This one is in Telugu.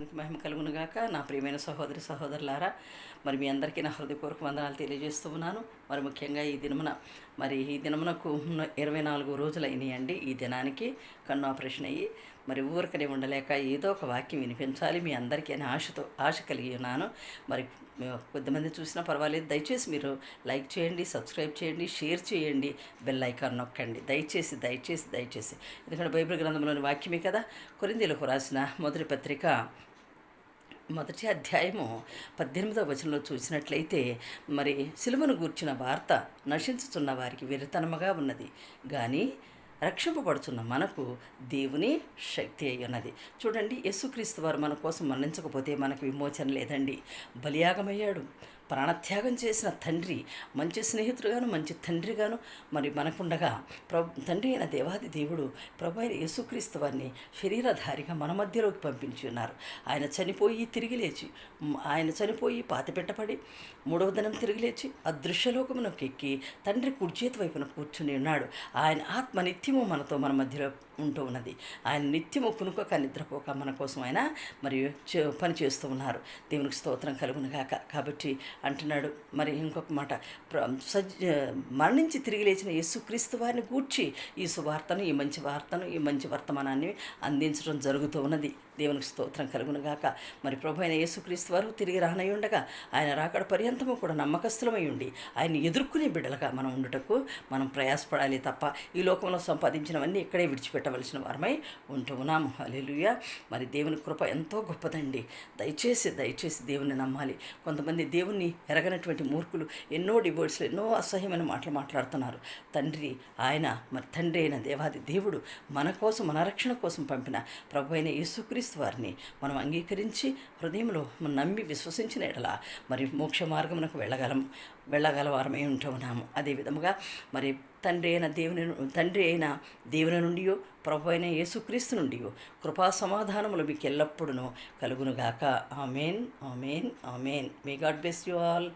దేవునికి మహిమ కలుగునుగాక. నా ప్రియమైన సహోదరి సహోదరులారా, మరి మీ అందరికీ నా హృదయపూర్వక వందనాలు తెలియజేస్తూ ఉన్నాను. మరి ముఖ్యంగా ఈ దినమునకు 24 రోజులు అయినాయండి. ఈ దినానికి కన్ను ఆపరేషన్ అయ్యి మరి ఊరికనే ఉండలేక ఏదో ఒక వాక్యం వినిపించాలి మీ అందరికీ అని ఆశ కలిగి ఉన్నాను. మరి కొద్దిమంది చూసినా పర్వాలేదు, దయచేసి మీరు లైక్ చేయండి, సబ్స్క్రైబ్ చేయండి, షేర్ చేయండి, బెల్ ఐకాన్ నొక్కండి. దయచేసి దయచేసి దయచేసి ఎందుకంటే బైబిల్ గ్రంథంలోని వాక్యమే కదా. కొరింథీయులకు రాసిన మొదటి పత్రిక 1వ అధ్యాయము 18వ వచనంలో చూసినట్లయితే, మరి సిలువను గూర్చిన వార్త నశించుతున్న వారికి వెరితనముగా ఉన్నది, కానీ రక్షింపబడుతున్న మనకు దేవుని శక్తి అయి ఉన్నది. చూడండి, యేసుక్రీస్తు వారు మన కోసం మరణించకపోతే మనకు విమోచన లేదండి. బలియాగమయ్యాడు, ప్రాణత్యాగం చేసిన తండ్రి, మంచి స్నేహితుడుగాను మంచి తండ్రిగాను మరి మనకుండగా తండ్రి అయిన దేవాది దేవుడు ప్రభు అయిన యేసుక్రీస్తు వారిని శరీరధారిగా మన మధ్యలోకి పంపించి ఉన్నారు. ఆయన చనిపోయి పాతిపెట్టబడి 3వ దినం తిరిగి లేచి అదృశ్యలోకమునకు ఎక్కి తండ్రి కుడి చేతి వైపున కూర్చుని ఉన్నాడు. ఆయన ఆత్మ నిత్యము మన మధ్యలో ఉంటూ ఉన్నది. ఆయన నిత్యము కునుకోక నిద్రపోక మన కోసం ఆయన మరియు పని చేస్తూ ఉన్నారు. దేవునికి స్తోత్రం కలుగునుగాక. కాబట్టి అంటున్నాడు మరి ఇంకొక మాట, మరణించి తిరిగి లేచిన యేసుక్రీస్తు వారిని గూర్చి ఈ సువార్తను, ఈ మంచి వర్తమానాన్ని అందించడం జరుగుతూ ఉన్నది. దేవునికి స్తోత్రం కలుగునుగాక. మరి ప్రభు అయిన యేసుక్రీస్తు వారు తిరిగి రానై ఉండగా ఆయన రాకడ పర్యంతము కూడా నమ్మకస్తులమై ఉండి ఆయన ఎదుర్కొనే బిడ్డలుగా మనం ఉండుటకు మనం ప్రయాసపడాలి తప్ప ఈ లోకంలో సంపాదించినవన్నీ ఇక్కడే విడిచిపెట్టవలసిన వారమై ఉంటూ ఉన్నాము. హల్లెలూయా. మరి దేవుని కృప ఎంతో గొప్పదండి. దయచేసి దేవుని నమ్మాలి. కొంతమంది దేవుణ్ణి ఎరగనటువంటి మూర్ఖులు ఎన్నో డివోర్స్లు, ఎన్నో అసహ్యమైన మాటలు మాట్లాడుతున్నారు. తండ్రి అయిన దేవాది దేవుడు మన కోసం, మన రక్షణ కోసం పంపిన ప్రభు అయిన యేసుక్రీస్తు వారిని మనం అంగీకరించి హృదయంలో మనం నమ్మి విశ్వసించిన ఎడల మరి మోక్ష మార్గమునకు వెళ్ళగల వారమై ఉంటూ ఉన్నాము. అదేవిధముగా మరి తండ్రి అయిన దేవుని నుండి, ప్రభు అయిన యేసుక్రీస్తు నుండి కృపా సమాధానములు మీకు ఎల్లప్పుడూ కలుగునుగాక. Amen, amen, amen. May God bless you all.